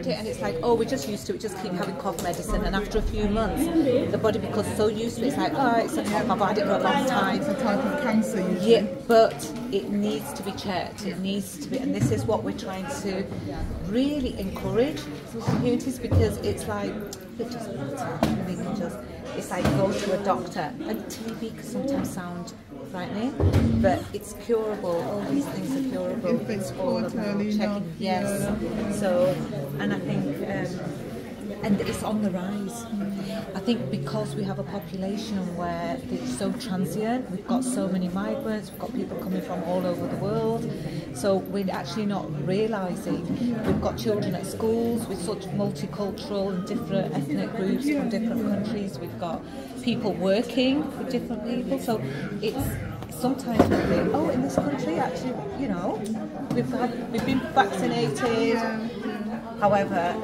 And it's like, oh, we're just used to it, just keep having cough medicine, and after a few months the body becomes so used to it, it's like, oh, it's a cough, I've had it for a long time. It's a type of cancer usually. Yeah, but it needs to be checked, it needs to be, and this is what we're trying to really encourage communities, because it's like, it doesn't matter, we can just, it's like go to a doctor, and TB can sometimes sound frightening, but it's curable. All these things are curable. If it's caught early enough, yes. Yeah. So, and I think, and it's on the rise. I think because we have a population where it's so transient, we've got so many migrants, we've got people coming from all over the world, so we're actually not realising. We've got children at schools with such multicultural and different ethnic groups from different countries. We've got people working with different people, so it's sometimes we think, oh, in this country actually, you know, we've been vaccinated. However,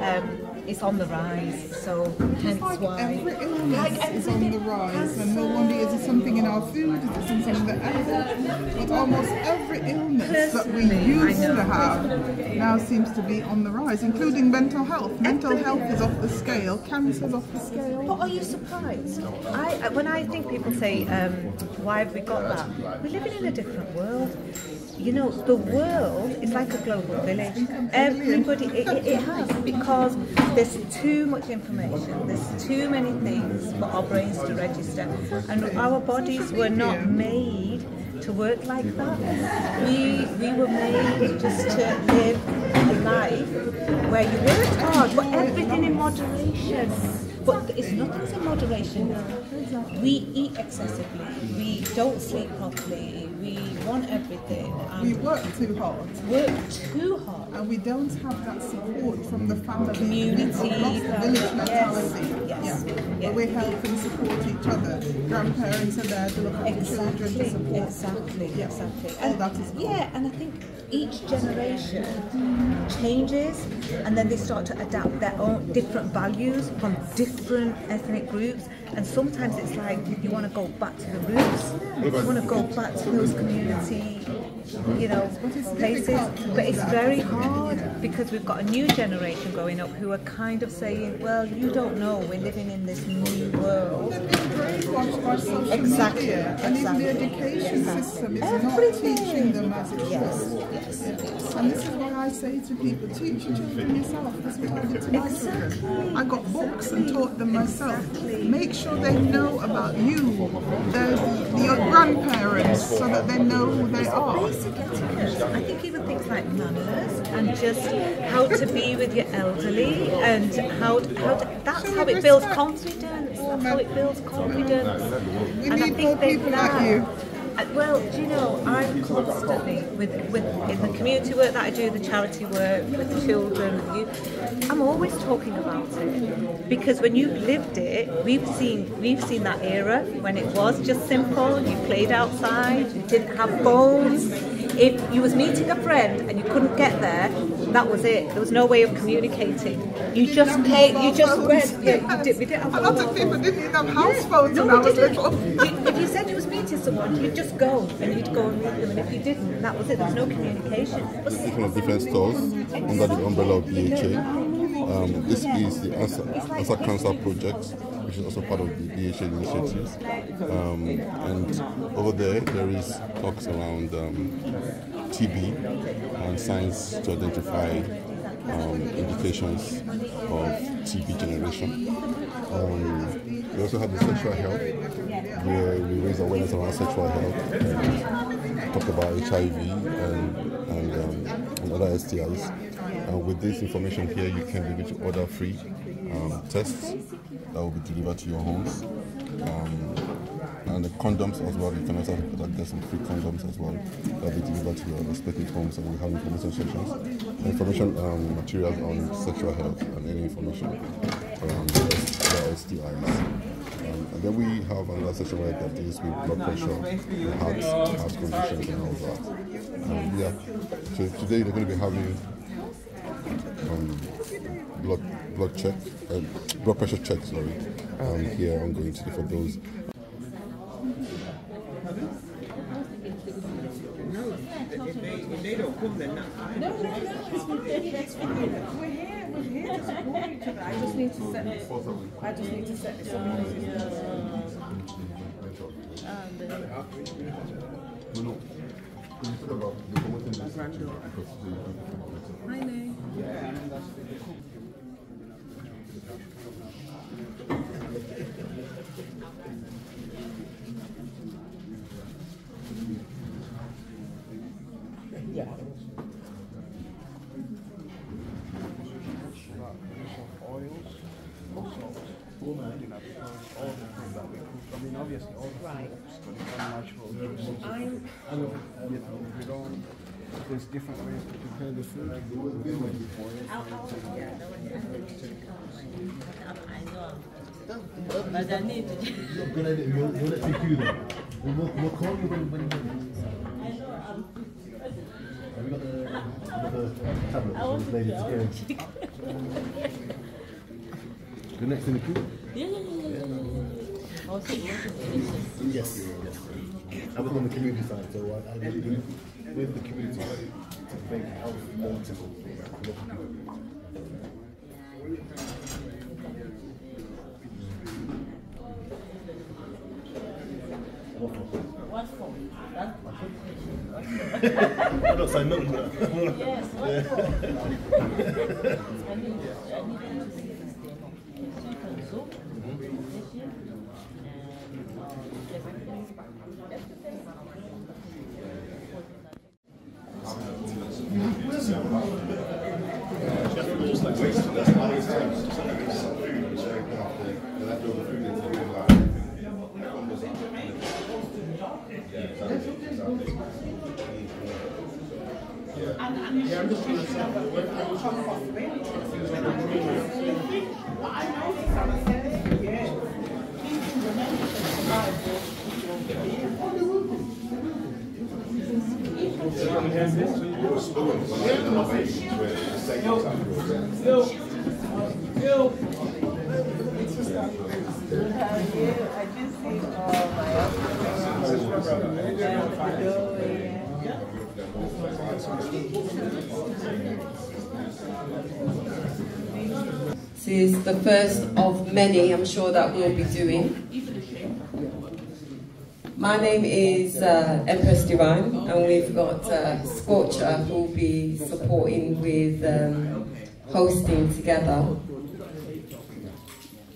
it's on the rise, so hence why. Every illness is on the rise, and no wonder, is it something in our food, is it something in the air? But almost every illness that we used to have now seems to be on the rise, including mental health. Mental health is off the scale, cancer is off the scale. But are you surprised? When I think people say, why have we got that? We're living in a different world. You know, the world is like a global village. Everybody, it has, because there's too much information, there's too many things for our brains to register, and our bodies were not made to work like that. We were made just to live a life where you work hard, but everything in moderation. But it's nothing's in moderation. We eat excessively, we don't sleep properly, we want everything. We work too hard. And we don't have that support from the family. Community. Village mentality. Yes. Where we help and support each other. Grandparents are there to look after children, to support. Exactly. And that is cool. Yeah, and I think each generation changes, and then they start to adapt their own different values from different ethnic groups, and sometimes it's like you want to go back to the roots, you want to go back to those community, you know, places, but it's very hard because we've got a new generation growing up who are kind of saying, well, you don't know, we're living in this new world. Exactly. And even the education system is not teaching them as it should. And this is why I say to people, teach your children yourself. That's what I did to my children. I got books and taught them myself. Make sure they know about you, your grandparents, so that they know who they are. Basic etiquette. I think even things like manners and just how to be with your elderly, and that's how it builds confidence. That's how it builds confidence. We need more people like you. Well, do you know, I'm constantly with in the community work that I do, the charity work with the children, with you, I'm always talking about it, because when you've lived it, we've seen that era when it was just simple. You played outside, you didn't have phones, if you was meeting a friend and you couldn't get there, that was it. There was no way of communicating. You just came, you just went. Yeah, we didn't have a lot of people didn't even have house phones when I was little. If you said you was meeting someone, you'd just go and you'd go and meet them, and if you didn't, that was it. There was no communication. Different stores under the umbrella of BHA. This is the Answer Cancer Project, which is also part of the BHA initiatives. And over there is talks around TB and science to identify indications of TB generation. We also have the sexual health, where we raise awareness around sexual health and talk about HIV and other STIs. With this information here, you can be able to order free tests that will be delivered to your homes. And the condoms as well, you can also get some free condoms as well that will be delivered to your respective homes, and we have information sections, information materials on sexual health and any information around the STIs. And then we have another section where that deals with blood pressure, heart conditions and all that. Yeah, so today they're going to be having blood pressure check, here ongoing today for those. If they don't come, then not. No, we're here to support each other. I just need to set this Hi, Nay. Obviously, all the natural juices. There's different ways to prepare the food. But I need to. You'll let me do that. We'll call you when have we got the tablets for this lady to The next in the queue? Yeah. Yes. I was on the community side, so I did with the community to make health more accessible for local people. What for? I'm not saying nothing, but yes, what for? I need to see this demo. So you can zoom this year This is the first of many, I'm sure, that we'll be doing. My name is Empress Divine, and we've got Scorcher who will be supporting with hosting together.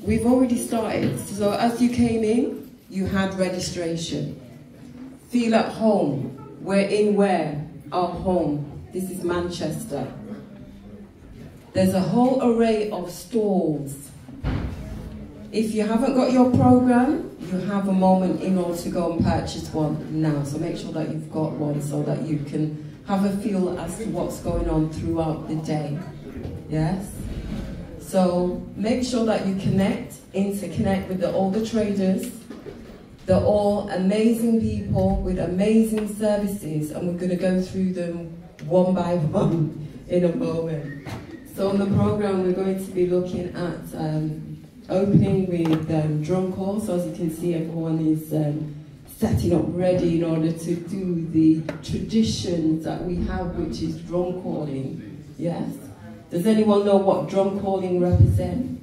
We've already started, so as you came in, you had registration. Feel at home. We're in where? Our home. This is Manchester. There's a whole array of stalls. If you haven't got your program, you have a moment in order to go and purchase one now. So make sure that you've got one so that you can have a feel as to what's going on throughout the day. Yes? So make sure that you interconnect with all the traders, They're all amazing people with amazing services, and we're going to go through them one by one in a moment. So on the program, we're going to be looking at opening with drum calls. So as you can see, everyone is setting up ready in order to do the traditions that we have, which is drum calling. Yes? Does anyone know what drum calling represents?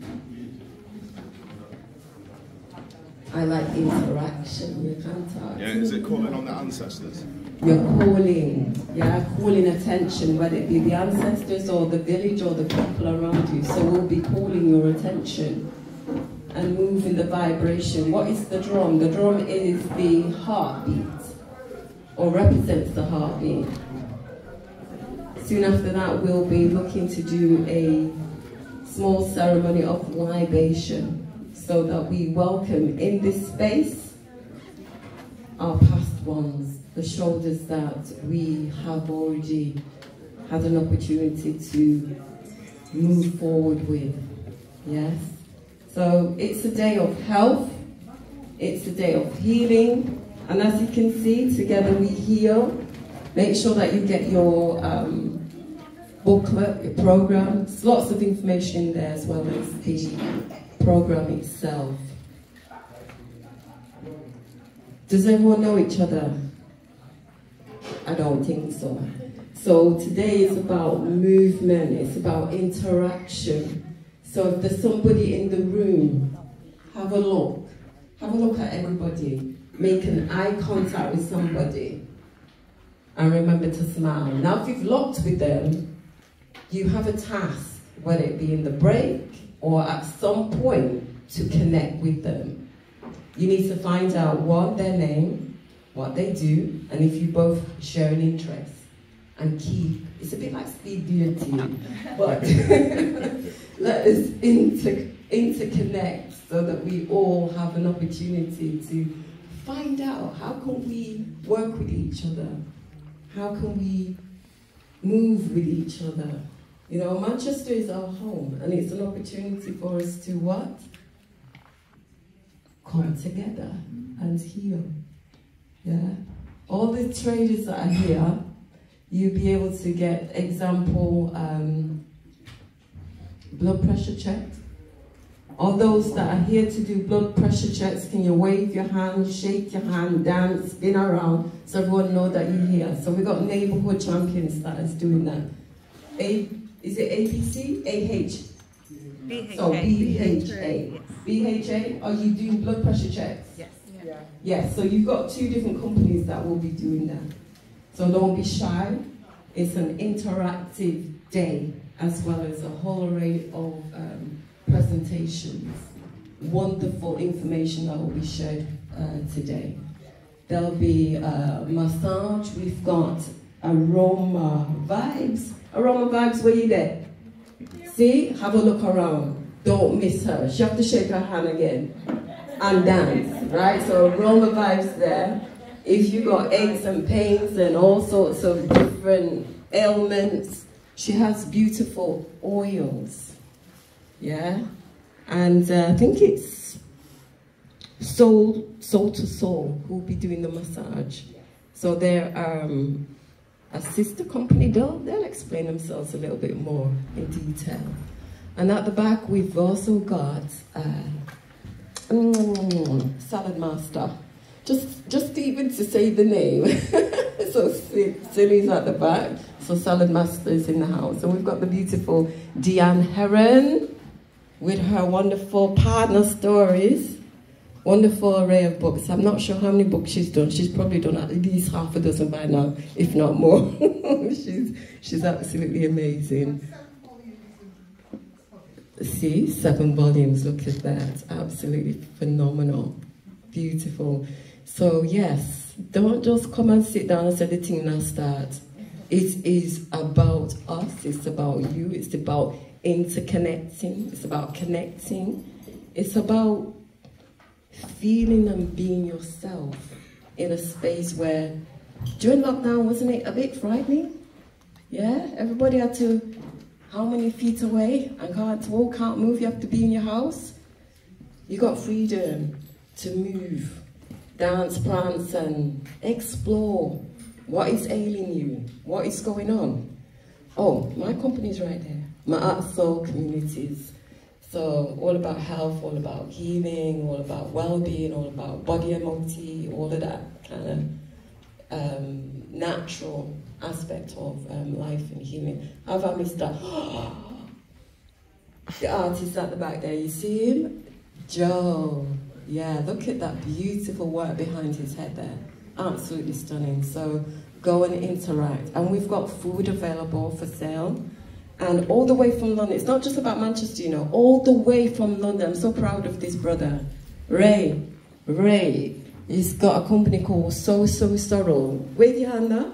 I like interaction. You can't talk. Yeah, is it calling on the ancestors? You're calling attention, whether it be the ancestors or the village or the people around you. So we'll be calling your attention and moving the vibration. What is the drum? The drum is the heartbeat, or represents the heartbeat. Soon after that, we'll be looking to do a small ceremony of libation, so that we welcome in this space our past ones, the shoulders that we have already had an opportunity to move forward with. Yes? So it's a day of health, it's a day of healing, and as you can see, together we heal. Make sure that you get your booklet, your program. There's lots of information in there, as well as the program itself. Does everyone know each other? I don't think so. So today is about movement, it's about interaction. So if there's somebody in the room, have a look at everybody, make an eye contact with somebody, and remember to smile. Now if you've locked with them, you have a task, whether it be in the break or at some point, to connect with them. You need to find out what their name, what they do, and if you both share an interest. And keep, it's a bit like speed dating, but let us interconnect so that we all have an opportunity to find out how can we work with each other, how can we move with each other. You know, Manchester is our home, and it's an opportunity for us to what? Come together and heal. Yeah? All the traders that are here, you'll be able to get example blood pressure checked. All those that are here to do blood pressure checks, can you wave your hand, shake your hand, dance, spin around, so everyone know that you're here. So we've got neighborhood champions that is doing that. Is it ABC? AH? BHA. So BHA. BHA, are you doing blood pressure checks? Yes. Yes, so you've got two different companies that will be doing that. So don't be shy. It's an interactive day, as well as a whole array of presentations. Wonderful information that will be shared today. There'll be a massage. We've got aroma vibes. Aroma vibes, were you there? See, have a look around. Don't miss her. She have to shake her hand again and dance, right? So aroma vibes there. If you got aches and pains and all sorts of different ailments, she has beautiful oils, yeah? And I think it's Soul to Soul who will be doing the massage. So they're a sister company. They'll explain themselves a little bit more in detail. And at the back, we've also got Salad Master. Just even to say the name. So Silly's at the back. So Salad Master is in the house. And we've got the beautiful Deanne Heron with her wonderful partner stories. Wonderful array of books. I'm not sure how many books she's done. She's probably done at least half a dozen by now, if not more. she's absolutely amazing. See, 7 volumes, look at that. Absolutely phenomenal. Beautiful. So yes, don't just come and sit down and say the thing now start. It is about us, it's about you, it's about interconnecting, it's about connecting, it's about feeling and being yourself in a space where, during lockdown, wasn't it a bit frightening? Yeah, everybody had to, how many feet away, and can't walk, can't move, you have to be in your house. You got freedom to move. dance plants and explore what is ailing you, what is going on. Oh, my company's right there. Ma'at Soul Communities. So all about health, all about healing, all about well-being, all about body MOT, all of that kind of natural aspect of life and healing. Have I missed that? The artist at the back there, you see him? Joe. Yeah, look at that beautiful work behind his head there. Absolutely stunning. So go and interact. And we've got food available for sale. And all the way from London, it's not just about Manchester, you know, all the way from London. I'm so proud of this brother, Ray. Ray, he's got a company called So Sorrow. Wave your hand up.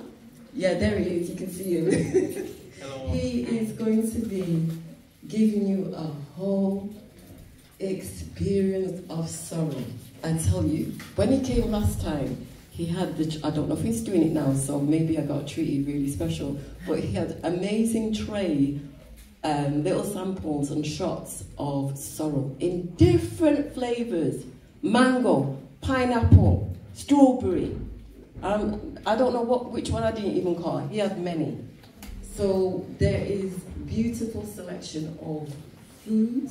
Yeah, there he is, you can see him. Hello. He is going to be giving you a whole experience of sorrow. I tell you, when he came last time, he had the, I don't know if he's doing it now, so maybe I got treated really special, but he had amazing tray, little samples and shots of sorrow in different flavors. Mango, pineapple, strawberry. I don't know which one I didn't even call. He had many. So there is beautiful selection of food,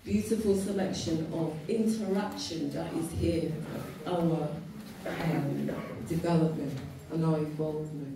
beautiful selection of interaction that is here, our development and our involvement.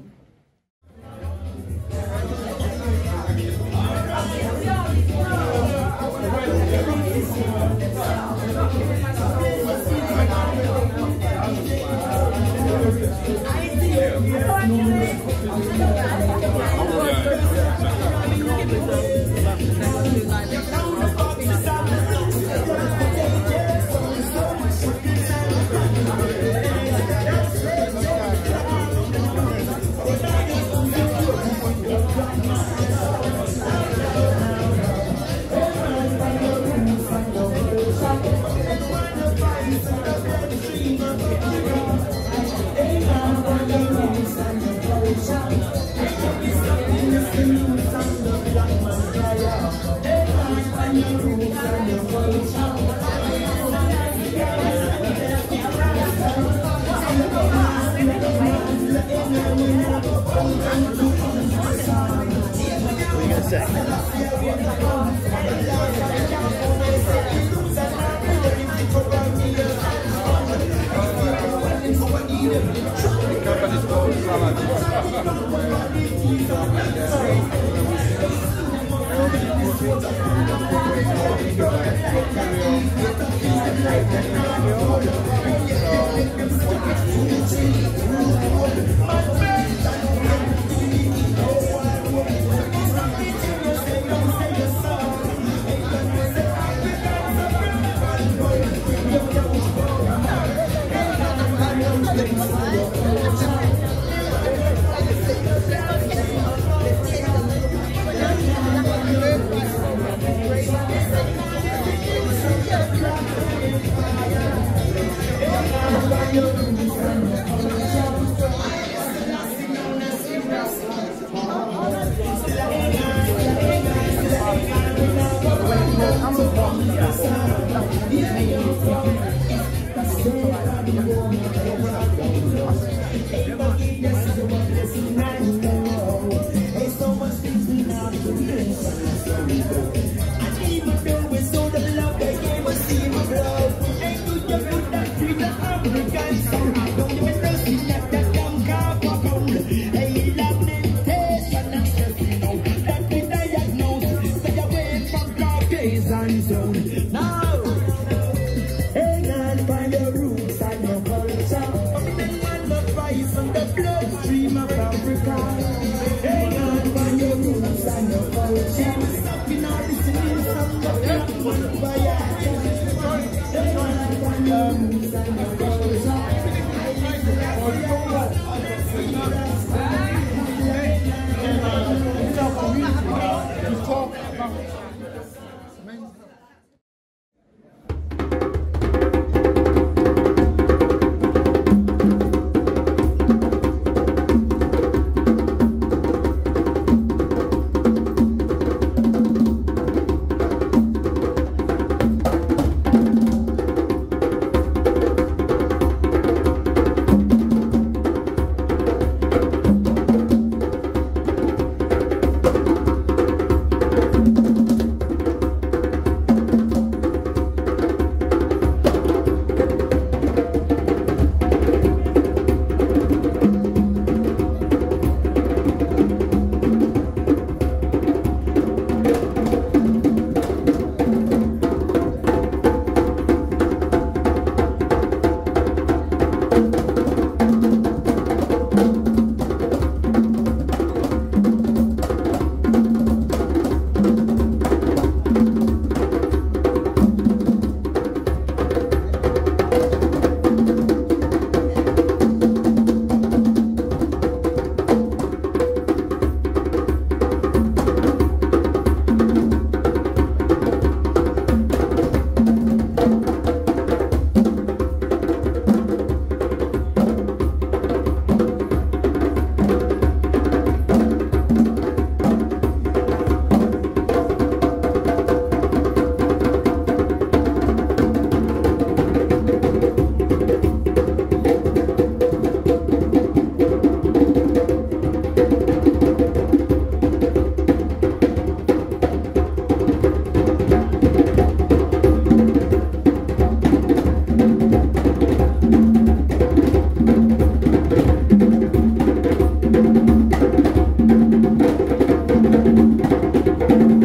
Thank you.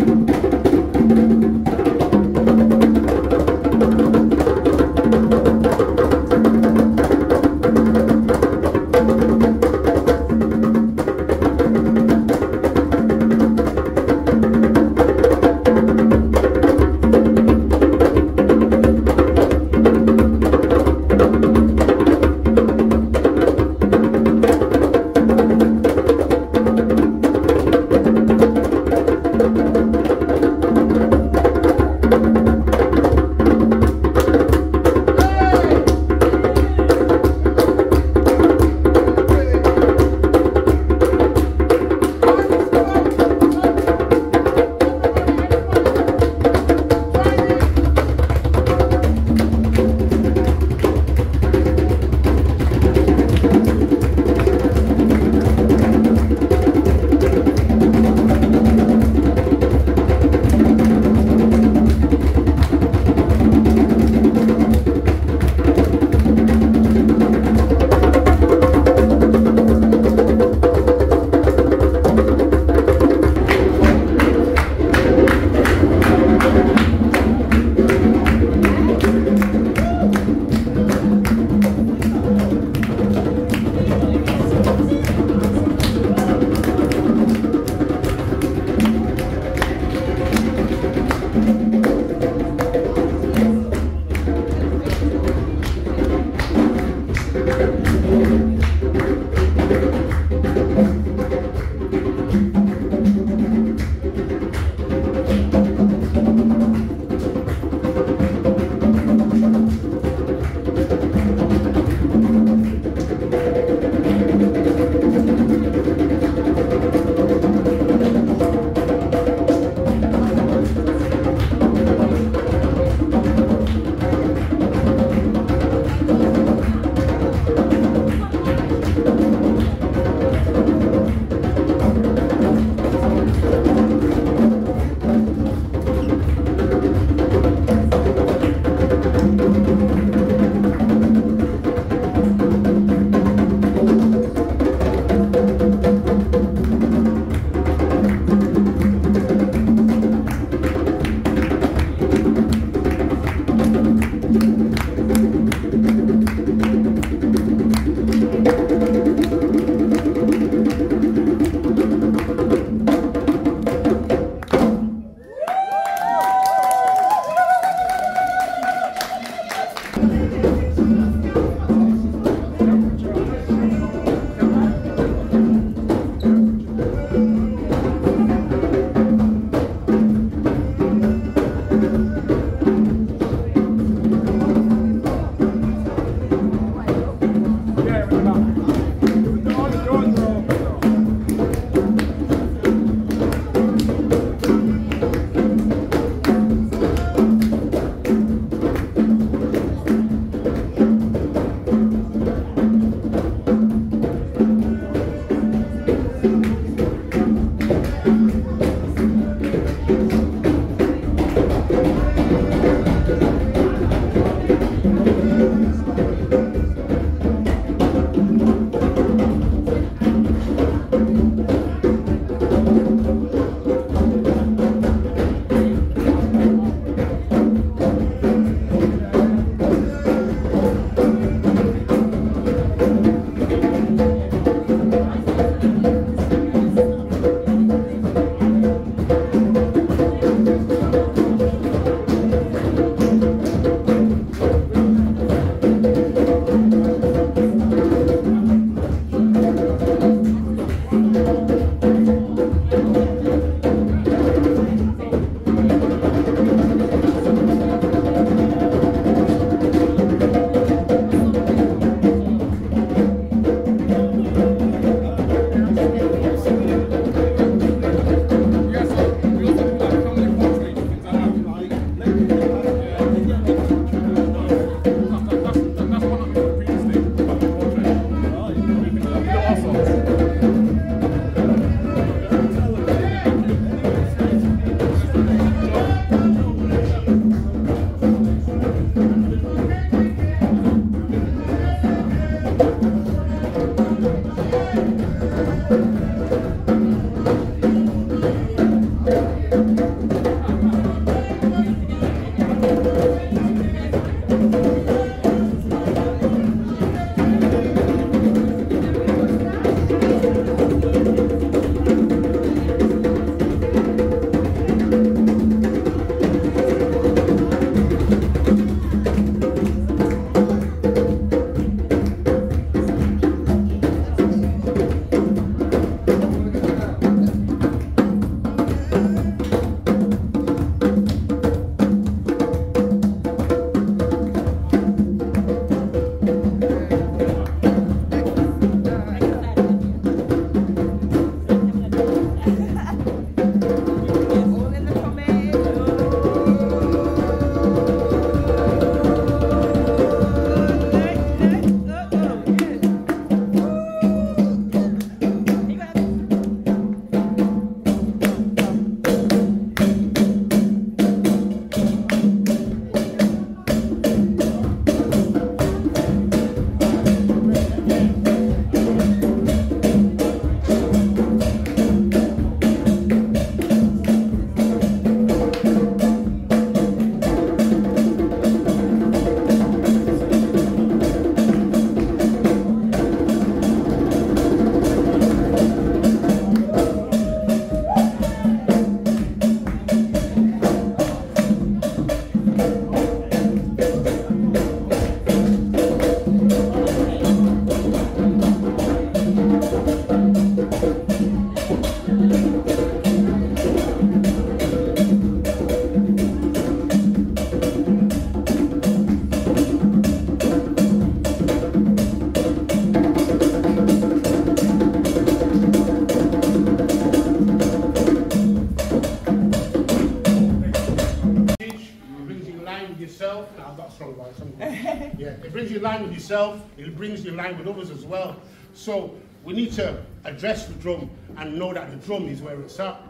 Yeah, it brings you in line with yourself, it brings you in line with others as well. So we need to address the drum and know that the drum is where it's at.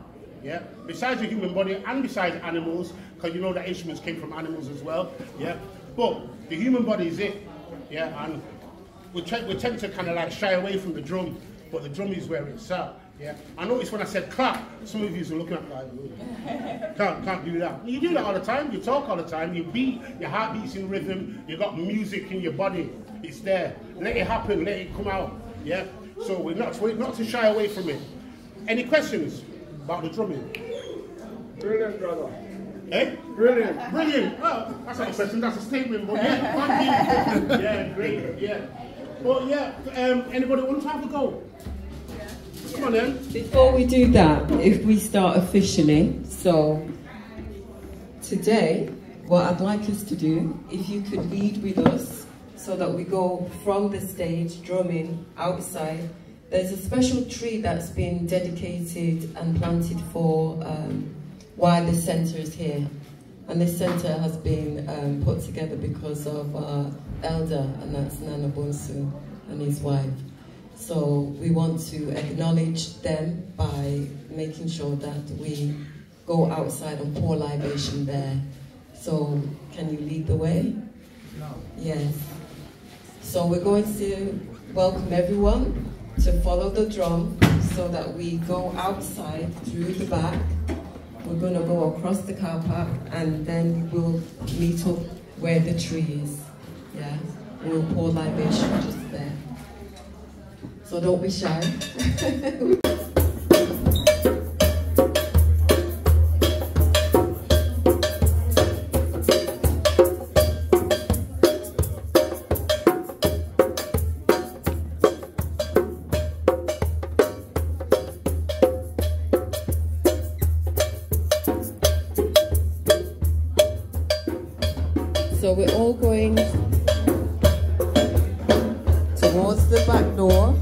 Yeah, besides the human body and besides animals, because you know that instruments came from animals as well. Yeah, but the human body is it. Yeah, and we tend to kind of like shy away from the drum, but the drum is where it's at. Yeah, I noticed when I said clap, some of you are looking at me like, can't do that. You do that all the time. You talk all the time. You beat, your heart beats in rhythm. You got music in your body. It's there. Let it happen. Let it come out. Yeah. So we're not to shy away from it. Any questions about the drumming? Brilliant, brother. Eh? Brilliant. Brilliant. Well, that's not a question. That's a statement. But yeah, thank you. Yeah, great. Yeah. But yeah, anybody want to have a go? Come on then. Before we do that, if we start officially, so today, what I'd like us to do, if you could lead with us so that we go from the stage, drumming, outside. There's a special tree that's been dedicated and planted for while the centre is here. And this centre has been put together because of our elder, and that's Nana Bonsu and his wife. So we want to acknowledge them by making sure that we go outside and pour libation there. So can you lead the way? No. Yes. So we're going to welcome everyone to follow the drum so that we go outside through the back. We're going to go across the car park and then we'll meet up where the tree is. Yeah. We'll pour libation just there. So don't be shy. So we're all going towards the back door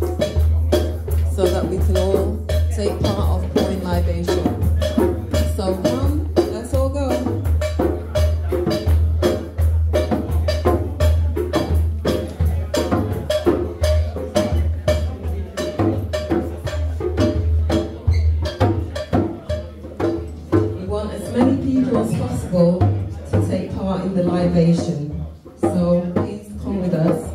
so that we can all take part of pouring libation. So come, let's all go. We want as many people as possible to take part in the libation. So please come with us.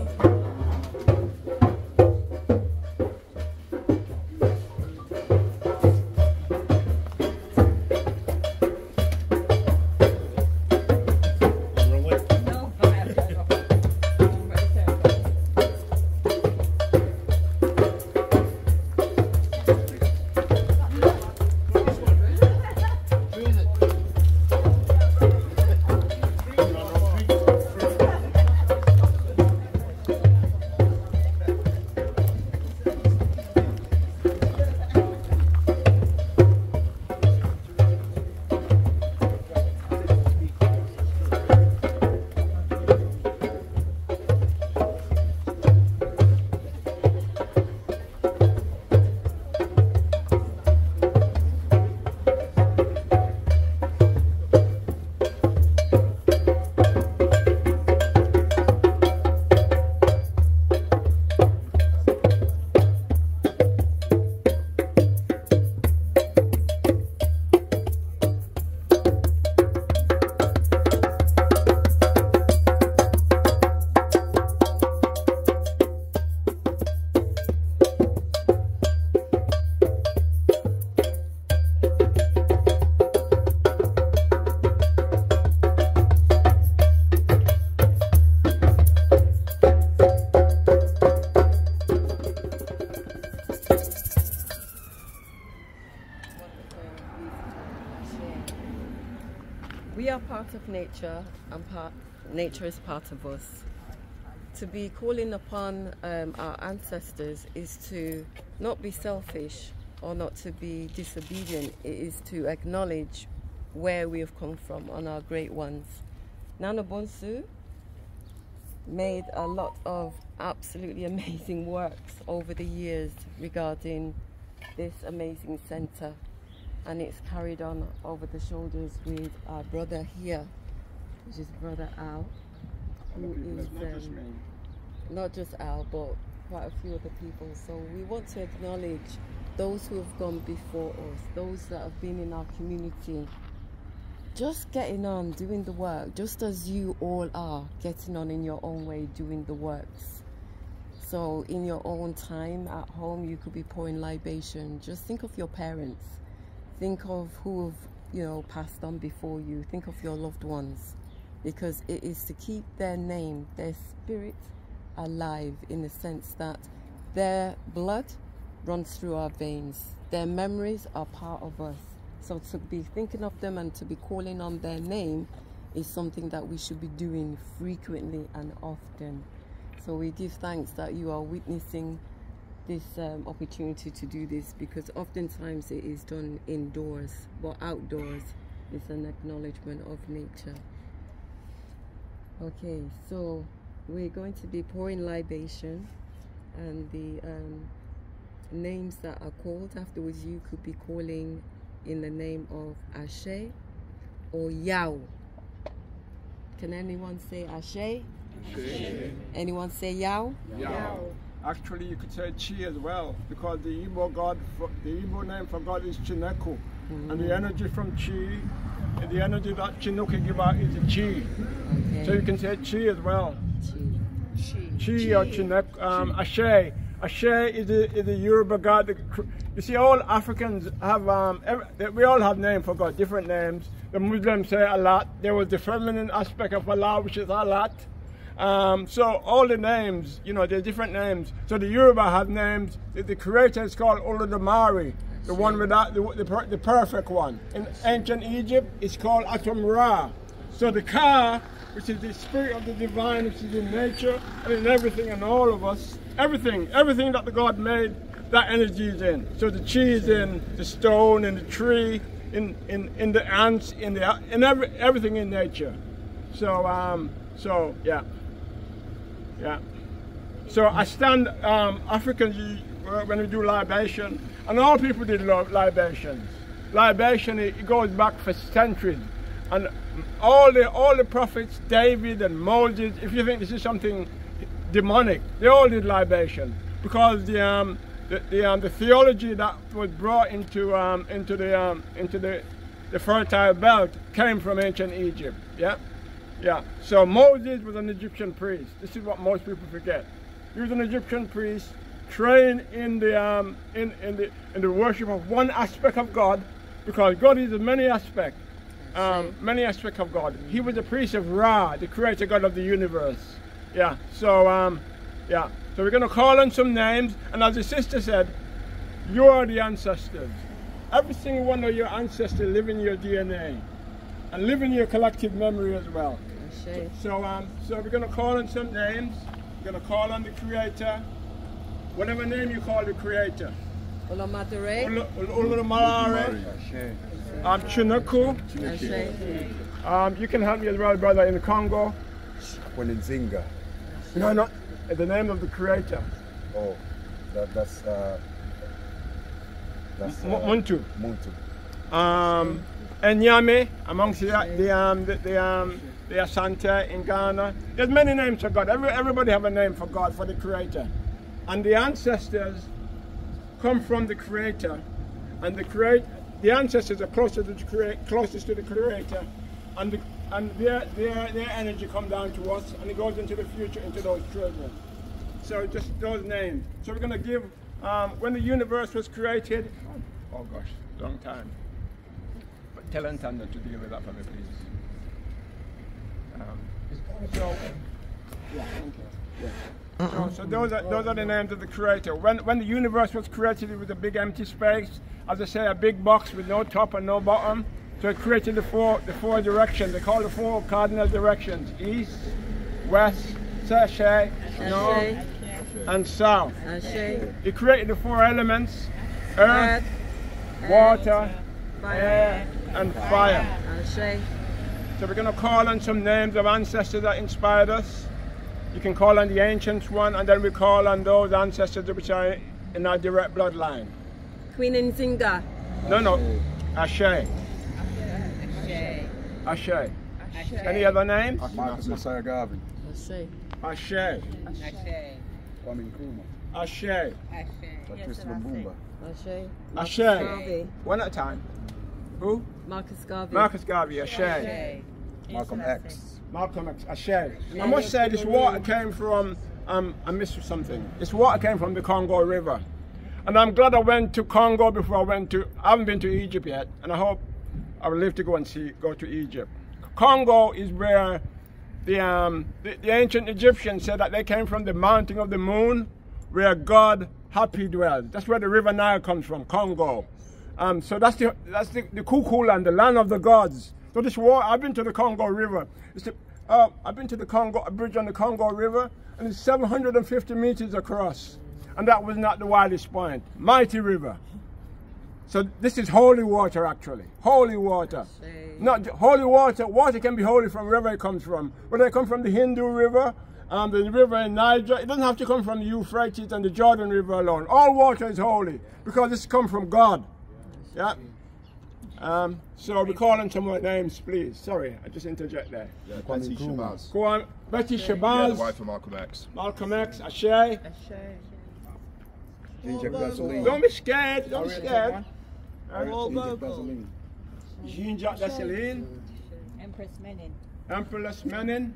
We are part of nature, and nature is part of us. To be calling upon our ancestors is to not be selfish, or not to be disobedient. It is to acknowledge where we have come from on our great ones. Nana Bonsu made a lot of absolutely amazing works over the years regarding this amazing center, and it's carried on over the shoulders with our brother here, which is Brother Al, who is not just Al, but quite a few other people. So we want to acknowledge those who have gone before us, those that have been in our community, just getting on, doing the work, just as you all are getting on in your own way, doing the works. So in your own time at home, you could be pouring libation. Just think of your parents. Think of who have, you know, passed on before you. Think of your loved ones, because it is to keep their name, their spirit alive, in the sense that their blood runs through our veins. Their memories are part of us. So to be thinking of them and to be calling on their name is something that we should be doing frequently and often. So we give thanks that you are witnessing this opportunity to do this, because oftentimes it is done indoors, but outdoors is an acknowledgement of nature. Okay, so we're going to be pouring libation, and the names that are called afterwards, you could be calling in the name of Ashe or Yao. Can anyone say Ashe? Ashe. Anyone say Yao? Yao. Actually, you could say Chi as well, because the Igbo name for God is Chineku, and the energy from Chi, the energy that Chinooka give out is Chi. Okay. So you can say Chi as well. Chi or Chineku. Ashe. Ashe is the Yoruba God. You see, all Africans have, we all have names for God, different names. The Muslims say Allah. There was the feminine aspect of Allah, which is Allah. So all the names, you know, there's different names. So the Yoruba have names. The creator is called Olodumare, the one without the perfect one. In ancient Egypt, it's called Atum Ra. So the Ka, which is the spirit of the divine, which is in nature and in everything and all of us, everything that the God made, that energy is in. So the Chi is in the stone, in the tree, in the ants, in everything in nature. So yeah. So I stand Africans when we do libation, and all people did libations. Libation, it goes back for centuries, and all the prophets, David and Moses. If you think this is something demonic, they all did libation, because the theology that was brought into the Fertile Belt came from ancient Egypt. Yeah. So Moses was an Egyptian priest. This is what most people forget. He was an Egyptian priest, trained in the worship of one aspect of God, because God is in many aspects. Many aspects of God. He was a priest of Ra, the creator God of the universe. Yeah. So we're going to call on some names, and as the sister said, you are the ancestors. Every single one of your ancestors live in your DNA, and live in your collective memory as well. So we're going to call on some names. We're going to call on the creator, whatever name you call the creator. Olomadere. Olomadere. Chineku. You can help me as well, brother, in the Congo. Nzinga. No, the name of the creator. Oh, that's Muntu. Muntu. Enyame, amongst the Asante in Ghana. There's many names for God. Everybody have a name for God, for the creator. And the ancestors come from the creator. And the ancestors are closest to the creator. And their energy come down to us, and it goes into the future, into those children. So just those names. So we're going to give, when the universe was created, oh gosh, long time. But tell Antanda to deal with that for me, please. So those are the names of the creator. When the universe was created, it was a big empty space. As I say, a big box with no top and no bottom. So it created the four directions. They call the four cardinal directions: east, west, north, and south. It created the four elements, earth, water, fire, air, and fire. Ashe. So we're going to call on some names of ancestors that inspired us. You can call on the ancient one, and then we call on those ancestors which are in our direct bloodline. Queen Nzinga. No. Ashe. Ashe. Any other names? Marcus Messiah Garvey. Ashe. Ashe. Kwame Nkrumah. Ashe. Patrice Lumumba. Ashe. Ashe. Garvey. One at a time. Who? Marcus Garvey. Marcus Garvey. Ashe. Malcolm X. Malcolm X. Ashe. I must say this water came from, I missed something. This water came from the Congo River. And I'm glad I went to Congo before I haven't been to Egypt yet, and I hope I will live to go to Egypt. Congo is where the ancient Egyptians said that they came from the mountain of the moon, where God happy dwells. That's where the river Nile comes from, Congo. So that's the Cuckoo land, the land of the gods. So this water, I've been to the Congo River. I've been to the Congo, a bridge on the Congo River, and it's 750 meters across. And that was not the widest point. Mighty river. So this is holy water, actually. Holy water. Not holy water. Water can be holy from wherever it comes from. Whether it comes from the Hindu River, the river in Niger, it doesn't have to come from the Euphrates and the Jordan River alone. All water is holy because it's come from God. Yeah. So we call on some more names, please. Sorry, I just interject there. Yeah, Betty Shabazz. Go on, Betty Shabazz. Yeah, the wife of Malcolm X. Malcolm X. Ashe. Ginger Gasoline. Don't be scared. Don't be scared. Ginger Gasoline. Ginger Gasoline. Empress Menin. Empress Menin.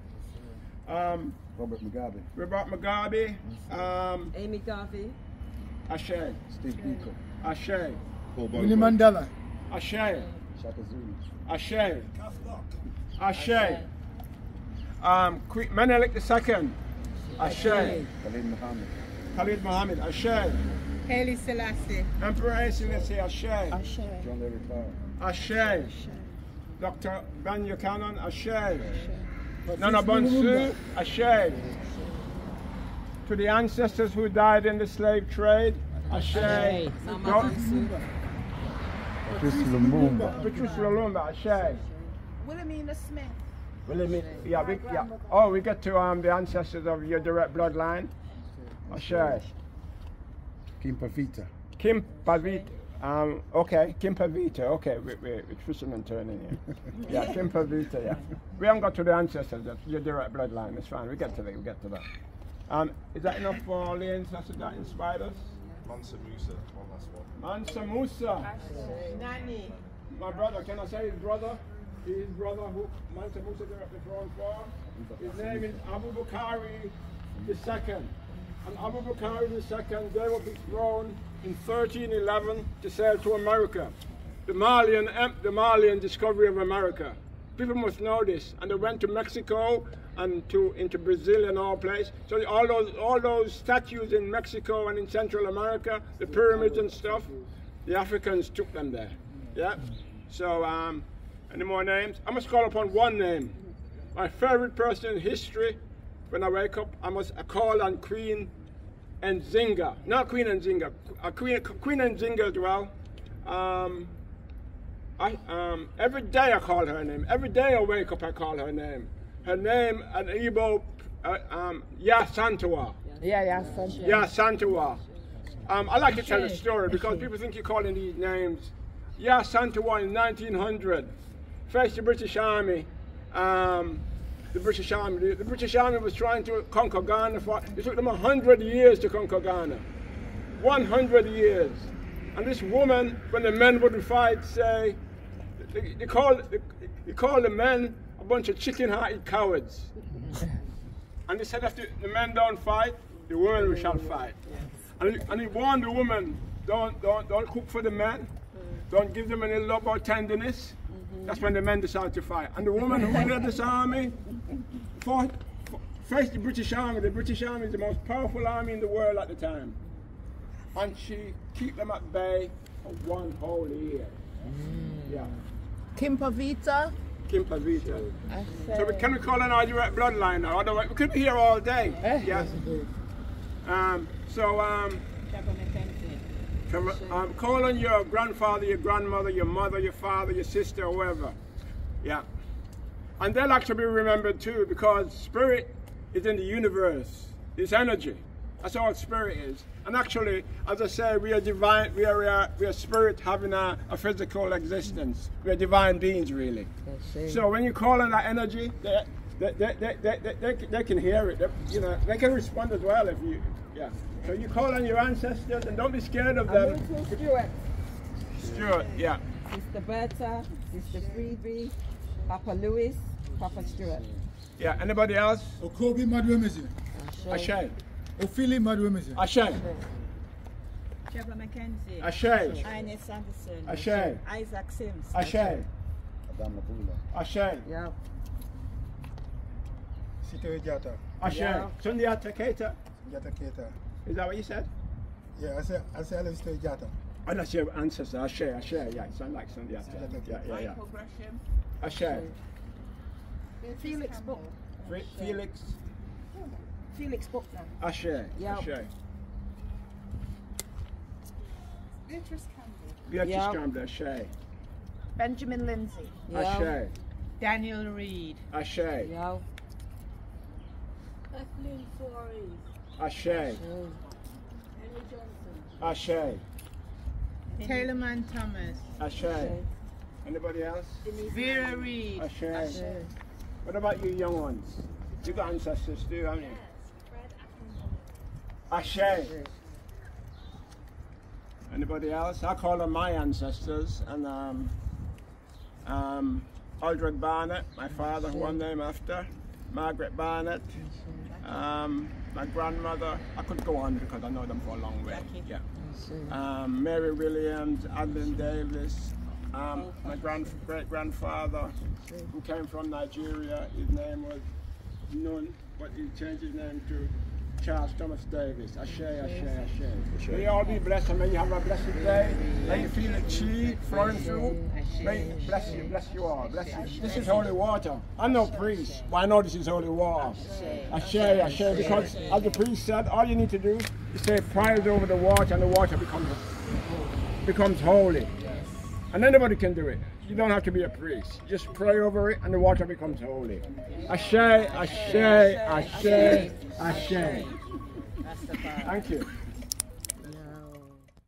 Robert Mugabe. Robert Mugabe. Amy Garvey. Ashe. Steve Biko. Ashe. Winnie Mandela. Ashe. Shaka Zulu. Ashe. Ashe. Menelik II. Ashe. Khalid Muhammad. Khalid Muhammad. Ashe. Haile Selassie. Emperor Haile Selassie. Ashe. John Larry Clark. Ashe. Dr. Ben Buchanan. Ashe. Nana Bonsu. Ashe. To the ancestors who died in the slave trade. Ashe. Patrice Lumumba. Patrice Lumumba. Ashe. Wilhelmina Smith. Yeah. Oh, we get to the ancestors of your direct bloodline. Ashe. Kimpavita. Kimpavita. Okay, Kimpavita. Okay, we're twisting and turning here. Yeah, Kimpavita. Yeah. We haven't got to the ancestors. That's your direct bloodline. It's fine. We get to that. Is that enough for all the ancestors that inspired us? Mansa Musa. One last one. Mansa Musa. Nani. My brother. Can I say his brother? His brother who Mansa Musa directly thrown for. His name is Abu Bakari II. And Abu Bakari II gave up his throne in 1311 to sail to America. The Malian discovery of America. People must know this. And they went to Mexico and into Brazil and all places. So all those statues in Mexico and in Central America, the pyramids and stuff, the Africans took them there. Yeah. So any more names? I must call upon one name. My favorite person in history. When I wake up, I call on Queen Nzinga. Not Queen Nzinga. Queen Nzinga as well. Every day I call her name. Every day I wake up, I call her name. Her name, an Igbo, Ya Santawa. Yeah, Santawa. Ya Santawa. I like to tell a story because people think you're calling these names. Ya Santawa in 1900 faced the British Army. The British Army was trying to conquer Ghana. It took them 100 years to conquer Ghana. 100 years. And this woman, when the men wouldn't fight, say, they called the men a bunch of chicken-hearted cowards. And they said if the men don't fight, the women shall fight. And he warned the women, don't cook for the men, don't give them any love or tenderness. That's when the men decided to fight. And the woman who led this army faced the British Army. The British Army is the most powerful army in the world at the time. And she kept them at bay for one whole year. Yeah. Kimpavita. Kimpavita. So can we call on our direct bloodline now? Otherwise, we could be here all day. Yes. Call on your grandfather, your grandmother, your mother, your father, your sister, whoever. Yeah. And they'll actually be remembered too, because spirit is in the universe. It's energy. That's all spirit is. And actually, as I say, we are divine. We are spirit having a physical existence. We are divine beings, really. So when you call on that energy, they can hear it. They can respond as well if you. Yeah. So you call on your ancestors and don't be scared of them. Stuart. Stuart, yeah. Sister Bertha, Sister Freebie, Papa Louis, Papa Stuart. Yeah, anybody else? Okobi Madwemezi. Ashay. Ophili Madwemezi. Ashay. Trevor McKenzie. Ashay. Ines Anderson. Ashay. Isaac Sims. Ashay. Adam Mabula. Ashay. Yeah. Sito Jata. Ashay. Sundiata Keita. Jata Keita. Is that what you said? Yeah, I said Alistair Jata. Oh, that's your ancestor. Ashay. Yeah, it sounds like Sundiata. Yeah. Michael Gresham. Ashay. Felix Buck. Felix. Felix Buckner. Ashay. Yeah. Ashay. Beatrice Campbell. Beatrice Campbell. Ashay. Benjamin Lindsay. Ashay. Daniel Reed. Ashay. Yeah. Kathleen Suarez. Ashay. Henry Johnson. Ashay. Taylor Man Thomas. Ashay. Anybody else? Vera Reed. Ashay. What about you young ones? You got ancestors too, haven't you? Ashay. Anybody else? I call on my ancestors, and Aldred Barnett, my father, who I'm named after, Margaret Barnett, my grandmother. I could go on because I know them for a long way. Yeah. Mary Williams, Adeline Davis, my great-grandfather, who came from Nigeria. His name was Nun, but he changed his name to Charles Thomas Davis. Ashay. May you all be blessed, and may you have a blessed day. May you feel the chi flowing through. May bless you all. Bless you. This is holy water. I'm no priest, but I know this is holy water. Ashay. Because as the priest said, all you need to do is say prayers over the water, and the water becomes holy. And anybody can do it. You don't have to be a priest. Just pray over it and the water becomes holy. Ashay. Thank you.